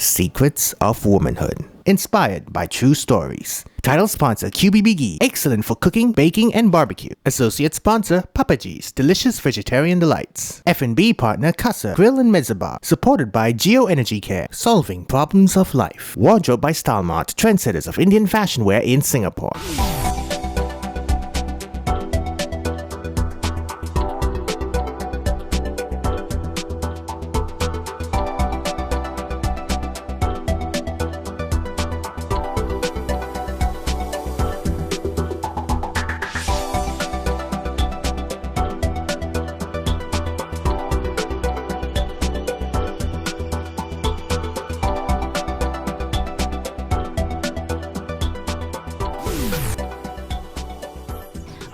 Secrets of Womanhood, inspired by true stories. Title sponsor QBBG, excellent for cooking, baking, and barbecue. Associate sponsor Papaji's, delicious vegetarian delights. F&B partner Casa, Grill and Mezzabar, supported by Geo Energy Care, solving problems of life. Wardrobe by StyleMart, trendsetters of Indian fashion wear in Singapore.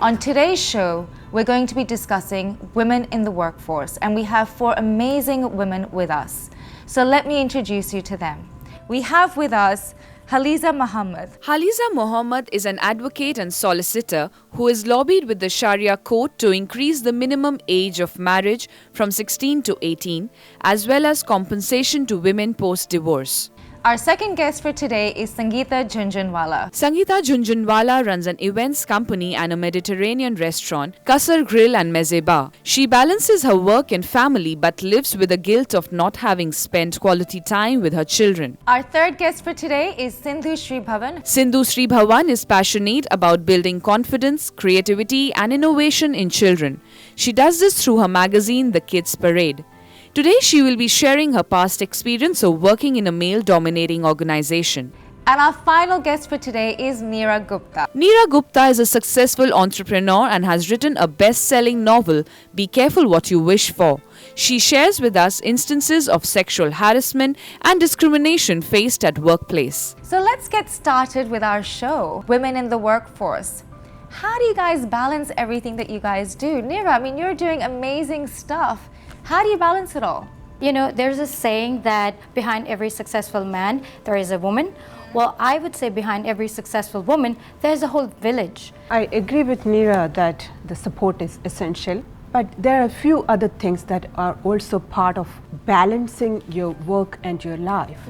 On today's show, we're going to be discussing women in the workforce, and we have 4 amazing women with us. So let me introduce you to them. We have with us Haliza Muhammad. Haliza Muhammad is an advocate and solicitor who has lobbied with the Sharia court to increase the minimum age of marriage from 16 to 18, as well as compensation to women post-divorce. Our second guest for today is Sangeeta Jhunjhunwala. Sangeeta Jhunjhunwala runs an events company and a Mediterranean restaurant, Kasar Grill and Meze Bar. She balances her work and family but lives with the guilt of not having spent quality time with her children. Our third guest for today is Sindhu Sribhavan. Sindhu Sribhavan is passionate about building confidence, creativity and innovation in children. She does this through her magazine, The Kids Parade. Today, she will be sharing her past experience of working in a male-dominating organization. And our final guest for today is Neera Gupta. Neera Gupta is a successful entrepreneur and has written a best-selling novel, Be Careful What You Wish For. She shares with us instances of sexual harassment and discrimination faced at workplace. So let's get started with our show, Women in the Workforce. How do you guys balance everything that you guys do? Neera, I mean, you're doing amazing stuff. How do you balance it all? You know, there's a saying that behind every successful man, there is a woman. Well, I would say behind every successful woman, there's a whole village. I agree with Neera that the support is essential, but there are a few other things that are also part of balancing your work and your life.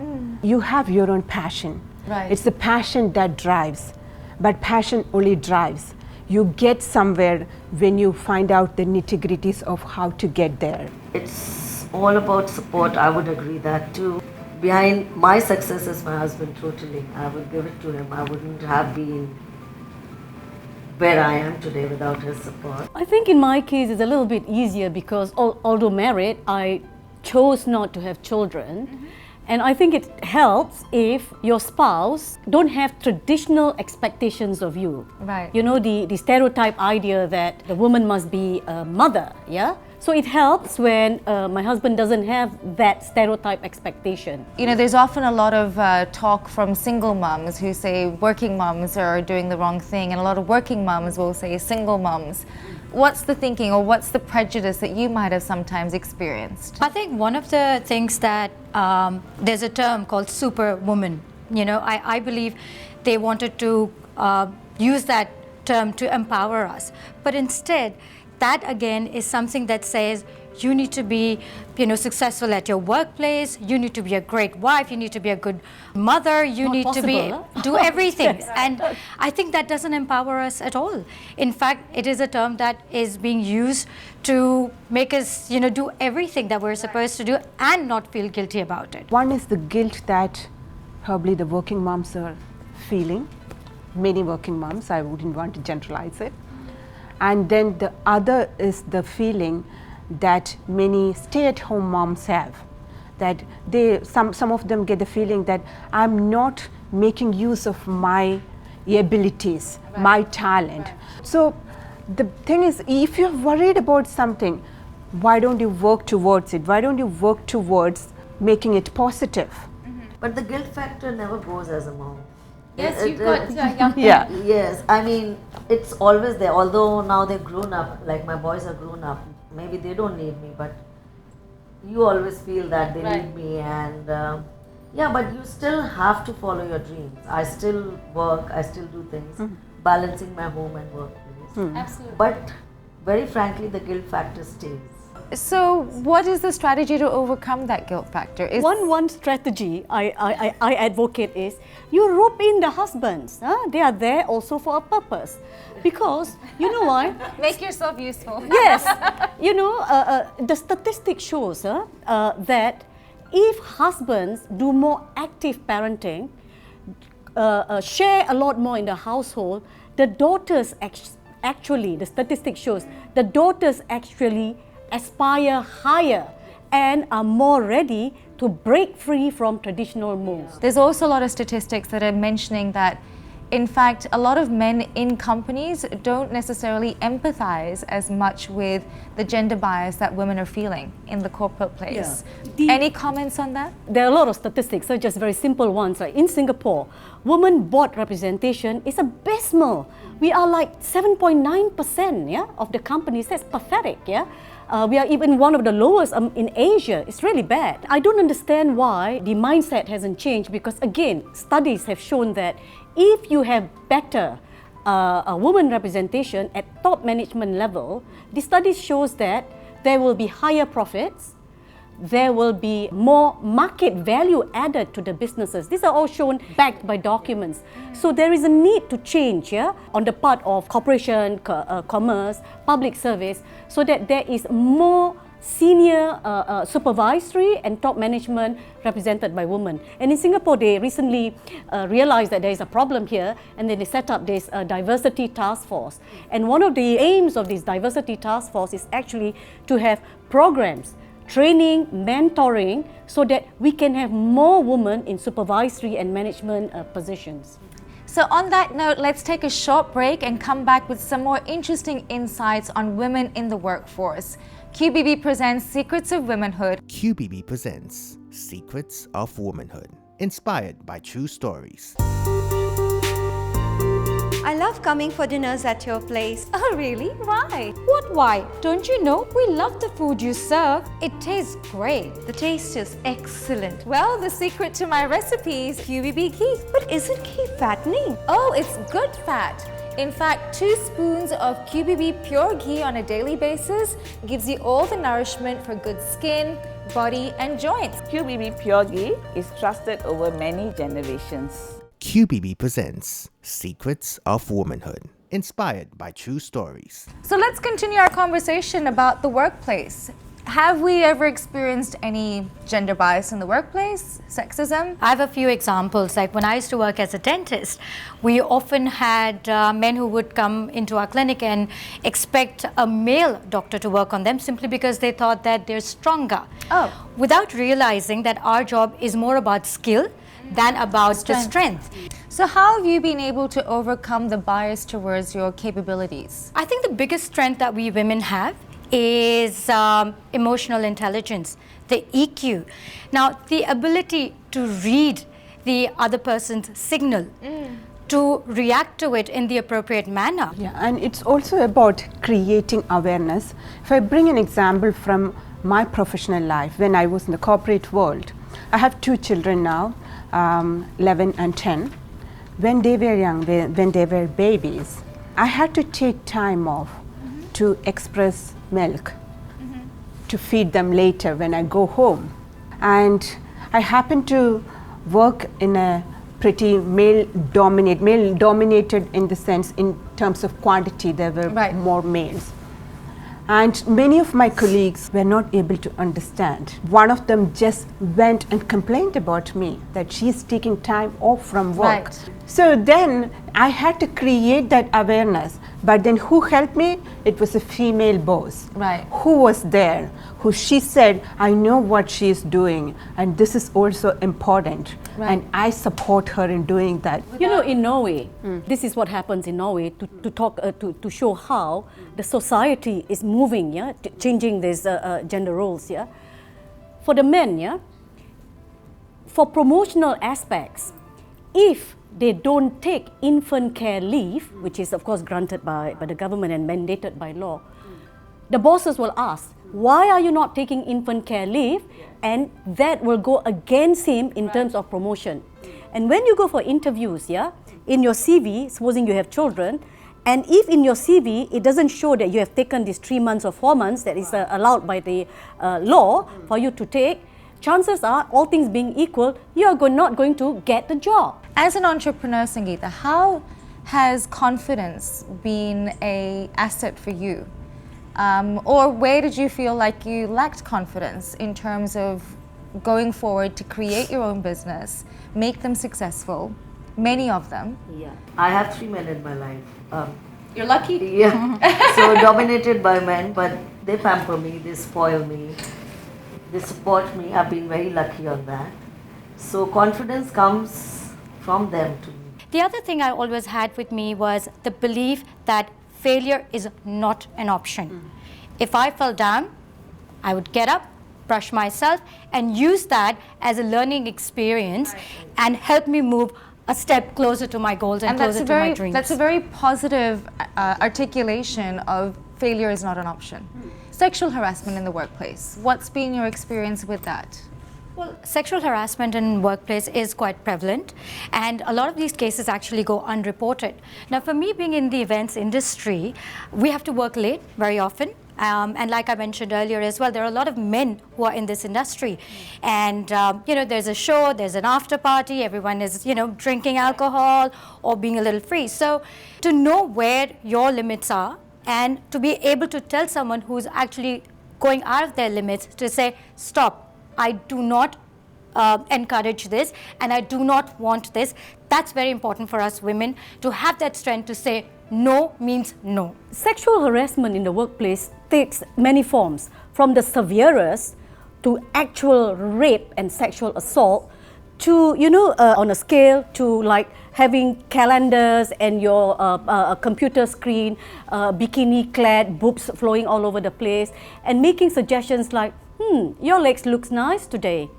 You have your own passion. Right. It's the passion that drives, but passion only drives. You get somewhere when you find out the nitty-gritties of how to get there. It's all about support. I would agree that too. Behind my success is my husband totally. I would give it to him. I wouldn't have been where I am today without his support. I think in my case it's a little bit easier because although married, I chose not to have children. And I think it helps if your spouse don't have traditional expectations of you. Right. You know, the stereotype idea that the woman must be a mother, yeah? So it helps when my husband doesn't have that stereotype expectation. You know, there's often a lot of talk from single mums who say working mums are doing the wrong thing, and a lot of working mums will say single mums. What's the thinking or what's the prejudice that you might have sometimes experienced? I think one of the things that there's a term called superwoman. You know, I believe they wanted to use that term to empower us. But instead, that again is something that says you need to be, you know, successful at your workplace, you need to be a great wife, you need to be a good mother, you Not need possible, to be, huh? do everything. Yes. And I think that doesn't empower us at all. In fact, it is a term that is being used to make us, you know, do everything that we're supposed to do and not feel guilty about it. One is the guilt that probably the working moms are feeling. Many working moms, I wouldn't want to generalize it. And then the other is the feeling that many stay-at-home moms have, that some of them get the feeling that I'm not making use of my abilities, my talent. So the thing is, if you're worried about something, why don't you work towards it? Why don't you work towards making it positive? But the guilt factor never goes as a mom. Yes, you've got young Yeah. Yes, I mean, it's always there. Although now they've grown up, like my boys are grown up, maybe they don't need me, but you always feel that they need me. And yeah, but you still have to follow your dreams. I still work, I still do things, balancing my home and workplace. Absolutely. But very frankly, the guilt factor stays. So what is the strategy to overcome that guilt factor? Is One strategy I advocate is you rope in the husbands. They are there also for a purpose. Because, you know why? Make yourself useful. Yes. You know, the statistic shows that if husbands do more active parenting, share a lot more in the household, the daughters actually, the statistic shows, the daughters actually aspire higher and are more ready to break free from traditional molds. There's also a lot of statistics that are mentioning that, in fact, a lot of men in companies don't necessarily empathize as much with the gender bias that women are feeling in the corporate place. Yeah. Any comments on that? There are a lot of statistics, so just very simple ones. Like in Singapore, women board representation is abysmal. We are like 7.9% of the companies. That's pathetic. We are even one of the lowest in Asia. It's really bad. I don't understand why the mindset hasn't changed, because again, studies have shown that if you have better women representation at top management level, the study shows that there will be higher profits, there will be more market value added to the businesses. These are all shown backed by documents. So there is a need to change on the part of corporation, commerce, public service, so that there is more senior supervisory and top management represented by women. And in Singapore, they recently realized that there is a problem here, and then they set up this diversity task force. And one of the aims of this diversity task force is actually to have programs, training, mentoring, so that we can have more women in supervisory and management positions. So on that note, let's take a short break and come back with some more interesting insights on women in the workforce. QBB presents Secrets of Womanhood. QBB presents Secrets of Womanhood, inspired by true stories. I love coming for dinners at your place. Oh really? Why? What why? Don't you know we love the food you serve? It tastes great. The taste is excellent. Well, the secret to my recipe is QBB ghee. But isn't ghee fattening? Oh, it's good fat. In fact, 2 spoons of QBB pure ghee on a daily basis gives you all the nourishment for good skin, body and joints. QBB Pure Ghee is trusted over many generations. QBB presents Secrets of Womanhood, inspired by true stories. So let's continue our conversation about the workplace. Have we ever experienced any gender bias in the workplace, sexism? I have a few examples. Like when I used to work as a dentist, we often had men who would come into our clinic and expect a male doctor to work on them simply because they thought that they're stronger. Oh. Without realizing that our job is more about skill than about the strength. So how have you been able to overcome the bias towards your capabilities? I think the biggest strength that we women have is emotional intelligence, the EQ. Now, the ability to read the other person's signal, to react to it in the appropriate manner. Yeah, and it's also about creating awareness. If I bring an example from my professional life, when I was in the corporate world, I have 2 children now, 11 and 10. When they were young, when they were babies, I had to take time off to express milk to feed them later when I go home. And I happened to work in a pretty male-dominated in the sense, in terms of quantity, there were more males. And many of my colleagues were not able to understand. One of them just went and complained about me that she's taking time off from work. So then I had to create that awareness. But then who helped me? It was a female boss who was there, who she said, I know what she is doing, and this is also important. And I support her in doing that. You know, in Norway, this is what happens in Norway to show how the society is moving, changing these gender roles. For the men, for promotional aspects, if they don't take infant care leave, which is of course granted by the government and mandated by law, the bosses will ask, why are you not taking infant care leave? And that will go against him in terms of promotion. And when you go for interviews, in your CV, supposing you have children, And if in your CV it doesn't show that you have taken these 3 months or 4 months that is allowed by the law for you to take, chances are, all things being equal, you are not going to get the job. As an entrepreneur, Sangeeta, how has confidence been an asset for you? Or where did you feel like you lacked confidence in terms of going forward to create your own business, make them successful, many of them? Yeah, I have 3 men in my life. You're lucky. Yeah, so dominated by men, but they pamper me, they spoil me, they support me. I've been very lucky on that. So confidence comes from them to me. The other thing I always had with me was the belief that failure is not an option. If I fell down, I would get up, brush myself, and use that as a learning experience and help me move a step closer to my goals and closer to my dreams. That's a very positive articulation of failure is not an option. Sexual harassment in the workplace. What's been your experience with that? Well, sexual harassment in workplace is quite prevalent, and a lot of these cases actually go unreported. Now, for me, being in the events industry, we have to work late very often. And like I mentioned earlier as well, there are a lot of men who are in this industry. And, there's a show, there's an after party, everyone is, drinking alcohol or being a little free. So to know where your limits are and to be able to tell someone who's actually going out of their limits to say, stop, I do not encourage this and I do not want this. That's very important for us women to have that strength to say no means no. Sexual harassment in the workplace takes many forms, from the severest to actual rape and sexual assault to, on a scale to like having calendars and your computer screen, bikini-clad boobs flowing all over the place and making suggestions like, your legs looks nice today,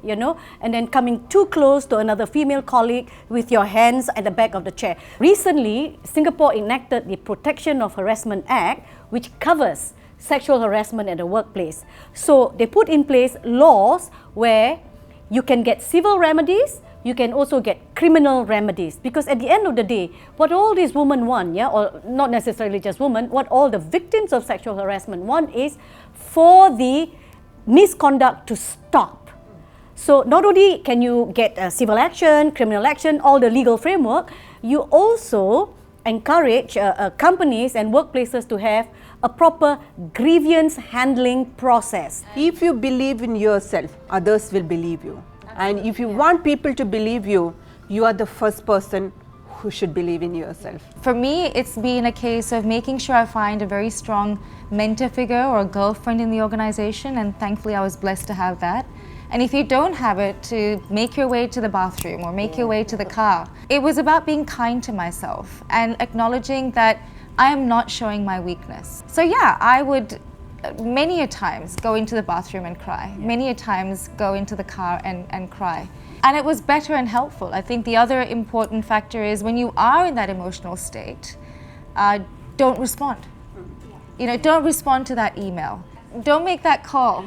and then coming too close to another female colleague with your hands at the back of the chair. Recently, Singapore enacted the Protection of Harassment Act, which covers sexual harassment at the workplace. So they put in place laws where you can get civil remedies, you can also get criminal remedies, because at the end of the day, what all these women want, or not necessarily just women, what all the victims of sexual harassment want is for the misconduct to stop. So not only can you get civil action, criminal action, all the legal framework, you also encourage companies and workplaces to have a proper grievance handling process. If you believe in yourself, others will believe you. And if you want people to believe you, you are the first person who should believe in yourself. For me, it's been a case of making sure I find a very strong mentor figure or a girlfriend in the organization, and thankfully I was blessed to have that. And if you don't have it, to make your way to the bathroom or make your way to the car. It was about being kind to myself and acknowledging that I am not showing my weakness. So yeah, I would many a times go into the bathroom and cry, many a times go into the car and cry. And it was better and helpful. I think the other important factor is when you are in that emotional state, don't respond. Don't respond to that email. Don't make that call.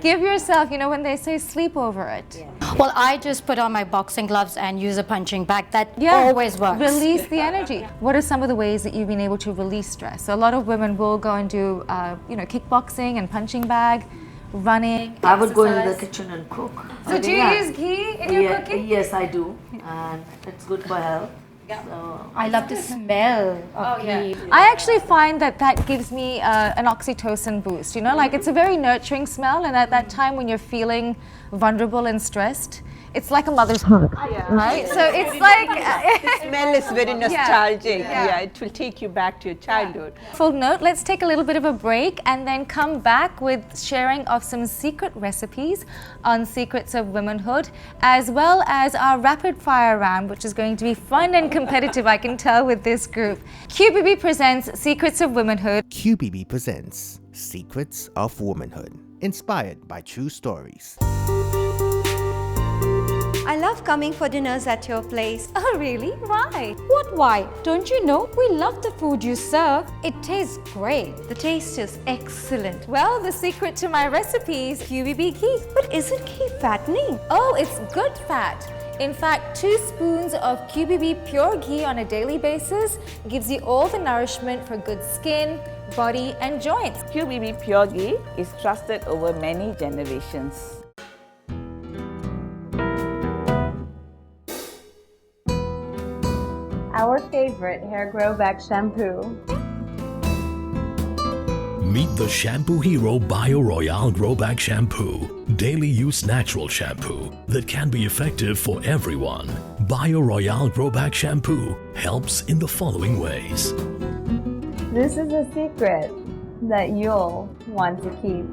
Give yourself, when they say sleep over it. Well, I just put on my boxing gloves and use a punching bag. That always works. Release the energy. What are some of the ways that you've been able to release stress? So a lot of women will go and do, kickboxing and punching bag, running. I would go into the kitchen and cook. So do you use ghee in your cooking? Yes, I do, and it's good for health. So I love the smell of ghee. I actually find that gives me an oxytocin boost, it's a very nurturing smell, and at that time when you're feeling vulnerable and stressed, it's like a mother's hug, right? So it's like... The smell is very nostalgic. Yeah, it will take you back to your childhood. Full note, let's take a little bit of a break and then come back with sharing of some secret recipes on Secrets of Womanhood, as well as our rapid fire round, which is going to be fun and competitive, I can tell, with this group. QBB presents Secrets of Womanhood. QBB presents Secrets of Womanhood, inspired by true stories. I love coming for dinners at your place. Oh really? Why? What why? Don't you know we love the food you serve? It tastes great. The taste is excellent. Well, the secret to my recipe is QBB ghee. But isn't ghee fattening? Oh, it's good fat. In fact, 2 spoons of QBB pure ghee on a daily basis gives you all the nourishment for good skin, body and joints. QBB Pure Ghee is trusted over many generations. Our favorite hair grow back shampoo. Meet the shampoo hero Bio Royale Grow Back Shampoo. Daily use natural shampoo that can be effective for everyone. Bio Royale Grow Back Shampoo helps in the following ways. This is a secret that you'll want to keep.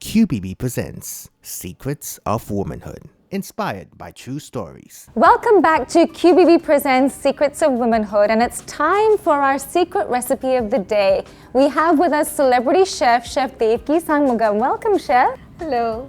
QBB presents Secrets of Womanhood, inspired by true stories. Welcome back to QBB Presents Secrets of Womanhood, and it's time for our secret recipe of the day. We have with us celebrity chef, Chef Devki Sangmugam. Welcome, Chef. Hello.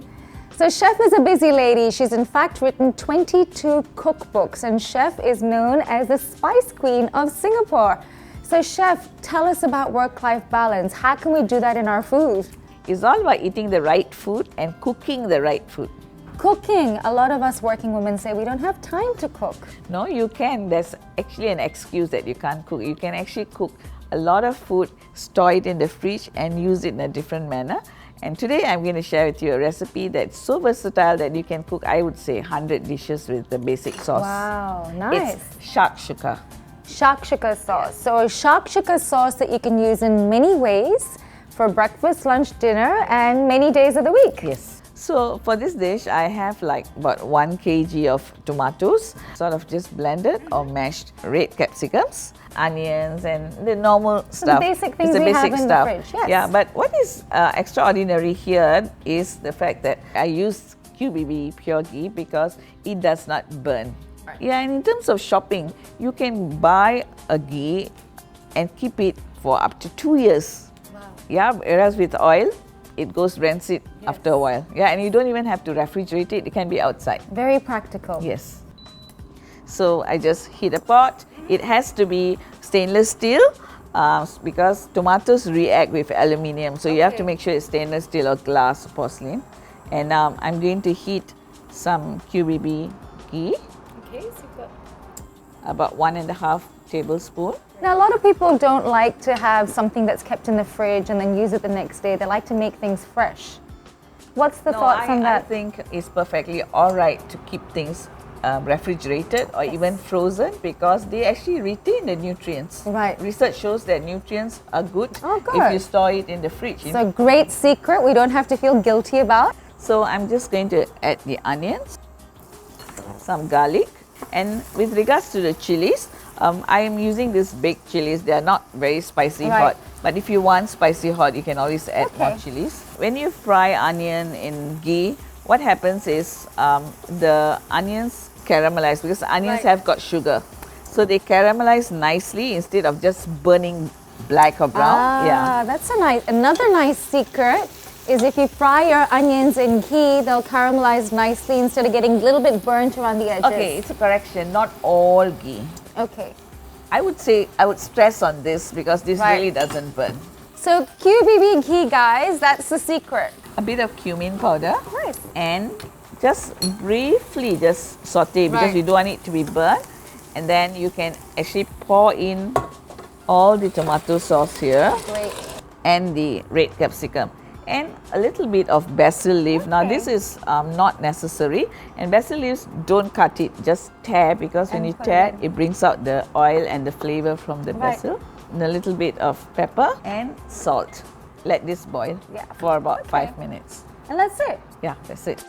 So Chef is a busy lady. She's in fact written 22 cookbooks, and Chef is known as the Spice Queen of Singapore. So Chef, tell us about work-life balance. How can we do that in our food? It's all about eating the right food and cooking the right food. Cooking. A lot of us working women say we don't have time to cook. No, you can. There's actually an excuse that you can't cook. You can actually cook a lot of food, store it in the fridge and use it in a different manner. And today I'm going to share with you a recipe that's so versatile that you can cook, I would say, 100 dishes with the basic sauce. Wow, nice. It's shakshuka. Shakshuka sauce. So a shakshuka sauce that you can use in many ways for breakfast, lunch, dinner and many days of the week. Yes. So for this dish, I have like about 1 kg of tomatoes, sort of just blended or mashed red capsicums, onions and the normal stuff. The basic things it's the we basic have in stuff. the fridge, yes. Yeah, but what is extraordinary here is the fact that I use QBB Pure Ghee because it does not burn. Right. Yeah, and in terms of shopping, you can buy a ghee and keep it for up to 2 years. Wow. Yeah, whereas with oil, it goes rancid after a while. Yeah, and you don't even have to refrigerate it. It can be outside. Very practical. Yes. So I just heat a pot. It has to be stainless steel because tomatoes react with aluminium. So you have to make sure it's stainless steel or glass, porcelain. And I'm going to heat some QBB ghee. Okay, so you've got about 1.5 tablespoons. Now, a lot of people don't like to have something that's kept in the fridge and then use it the next day. They like to make things fresh. What's the thoughts on that? I think it's perfectly all right to keep things refrigerated or even frozen because they actually retain the nutrients. Right. Research shows that nutrients are good, good if you store it in the fridge. It's a great secret we don't have to feel guilty about. So I'm just going to add the onions, some garlic, and with regards to the chilies, I am using these baked chilies. They are not very spicy hot, but if you want spicy hot, you can always add more chilies. When you fry onion in ghee, what happens is the onions caramelize because onions have got sugar. So they caramelize nicely instead of just burning black or brown. That's another nice secret is if you fry your onions in ghee, they'll caramelize nicely instead of getting a little bit burnt around the edges. Okay, it's a correction, not all ghee. Okay. I would stress on this because this really doesn't burn. So QBB ghee, guys, that's the secret. A bit of cumin powder. Nice. And just briefly just saute because you don't want it to be burnt. And then you can actually pour in all the tomato sauce here. Great. And the red capsicum. And a little bit of basil leaf. Now this is not necessary, and basil leaves don't cut it, just tear because when you tear it brings out the oil and the flavor from the basil. And a little bit of pepper and salt. Let this boil for about 5 minutes. And that's it? Yeah, that's it.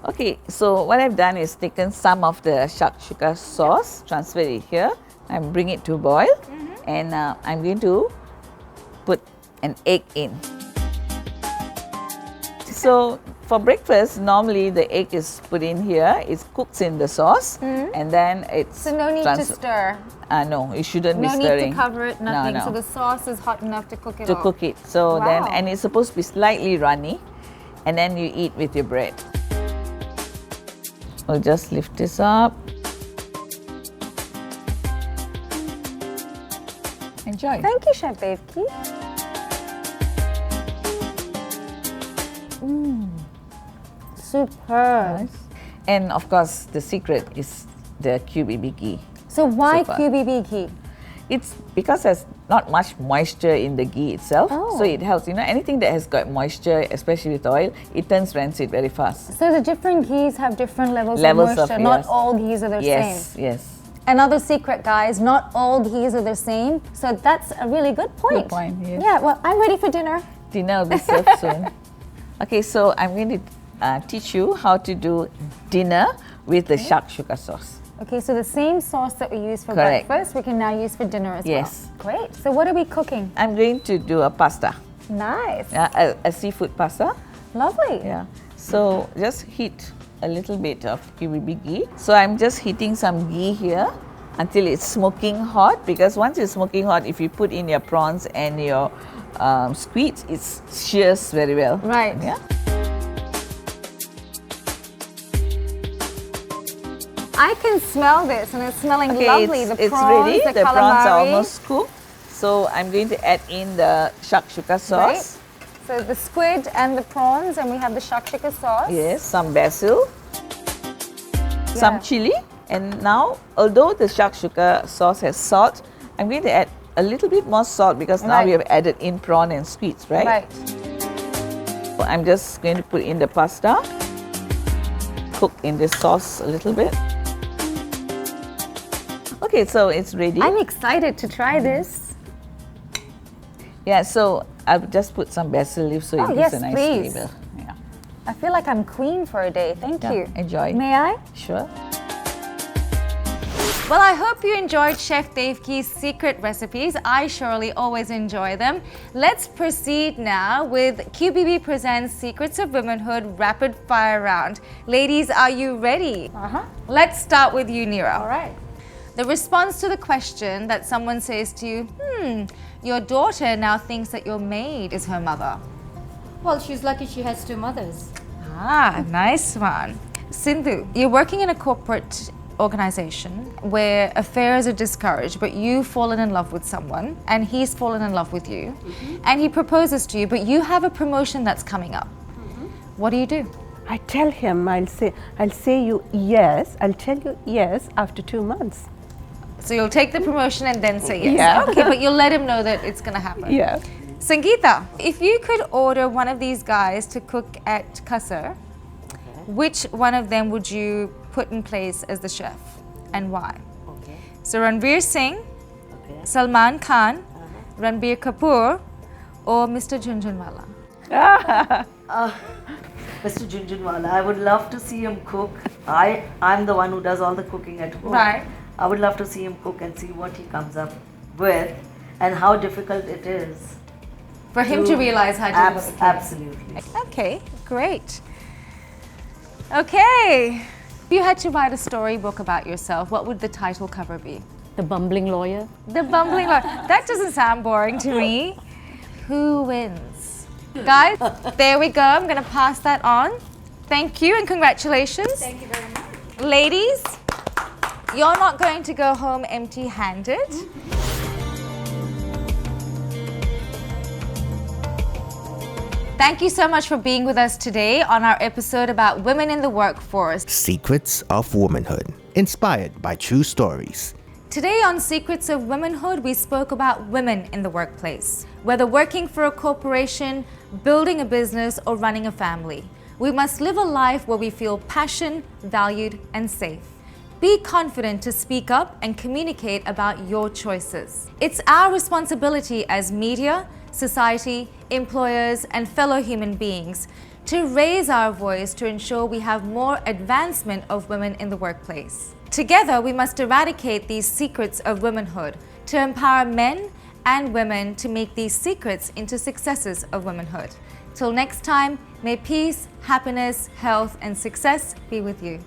Okay, so what I've done is taken some of the shakshuka sauce, transfer it here, and bring it to boil, and I'm going to put an egg in. So for breakfast, normally the egg is put in here, it cooks in the sauce, and then it's... So no need to stir? No, you shouldn't be stirring. No need to cover it, nothing. No. So the sauce is hot enough to cook it To cook it. So then, and it's supposed to be slightly runny, and then you eat with your bread. We'll just lift this up. Enjoy. Thank you, Chef Devki. superb. And of course, the secret is the QBB ghee. So why Super. QBB ghee? It's because there's not much moisture in the ghee itself, Oh. so it helps. Anything that has got moisture, especially with oil, it turns rancid very fast. So the different ghees have different levels Levels of of, moisture. Not yes. all ghees are the Yes, same. yes. Another secret, guys, not all ghees are the same. So that's a really good point. Good point, yes. Yeah, well, I'm ready for dinner. Dinner will be served soon. Okay, so I'm going to teach you how to do dinner with the shakshuka sauce. Okay, so the same sauce that we use for Correct. breakfast, we can now use for dinner as Yes. well. Great. So what are we cooking? I'm going to do a pasta, Nice. a seafood pasta. Lovely. Yeah. So just heat a little bit of QBB ghee. So I'm just heating some ghee here until it's smoking hot, because once it's smoking hot, if you put in your prawns and your squid, it shears very well. Right. Yeah. I can smell this and it's smelling Okay, lovely. it's ready. The prawns are almost cooked. So I'm going to add in the shakshuka sauce. So the squid and the prawns, and we have the shakshuka sauce. Yes, some basil, some chili, and now, although the shakshuka sauce has salt, I'm going to add a little bit more salt because now we have added in prawn and squids, right? Right. So I'm just going to put in the pasta, cook in this sauce a little bit. Okay, so it's ready. I'm excited to try this. Yeah, so I'll just put some basil leaves so it gives a nice please. flavor. Yeah. I feel like I'm queen for a day. Thank you. Enjoy. May I? Sure. Well, I hope you enjoyed Chef Devki's secret recipes. I surely always enjoy them. Let's proceed now with QBB Presents Secrets of Womanhood Rapid Fire Round. Ladies, are you ready? Let's start with you, Neera. All right. The response to the question that someone says to you, your daughter now thinks that your maid is her mother. Well, she's lucky she has two mothers. Ah, nice one. Sindhu, you're working in a corporate organization where affairs are discouraged, but you've fallen in love with someone and he's fallen in love with you, and he proposes to you, but you have a promotion that's coming up. What do you do? I tell him, I'll say you yes, I'll tell you yes after 2 months. So you'll take the promotion and then say yes. Yeah. Okay, but you'll let him know that it's going to happen. Yeah. Sangeeta, if you could order one of these guys to cook at Kasar, which one of them would you put in place as the chef and why? Okay. So Ranveer Singh, Salman Khan, Ranbir Kapoor, or Mr. Jhunjhunwala? Mr. Jhunjhunwala, I would love to see him cook. I'm the one who does all the cooking at home. Right. I would love to see him cook and see what he comes up with and how difficult it is. For him to realize how difficult it is. Absolutely. Okay, great. Okay. If you had to write a storybook about yourself, what would the title cover be? The bumbling lawyer. The bumbling lawyer. That doesn't sound boring to me. Who wins? Guys, there we go. I'm going to pass that on. Thank you and congratulations. Thank you very much. Ladies, you're not going to go home empty-handed. Thank you so much for being with us today on our episode about women in the workforce. Secrets of Womanhood, inspired by true stories. Today on Secrets of Womanhood, we spoke about women in the workplace. Whether working for a corporation, building a business, or running a family, we must live a life where we feel passion, valued, and safe. Be confident to speak up and communicate about your choices. It's our responsibility as media, society, employers, and fellow human beings to raise our voice to ensure we have more advancement of women in the workplace. Together, we must eradicate these secrets of womanhood to empower men and women to make these secrets into successes of womanhood. Till next time, may peace, happiness, health, and success be with you.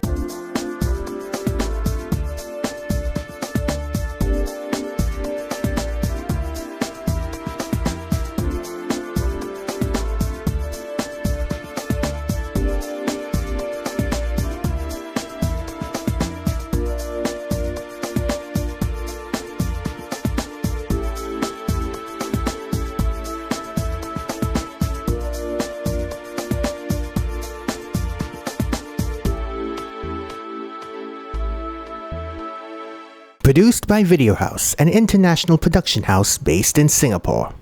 Produced by Video House, an international production house based in Singapore.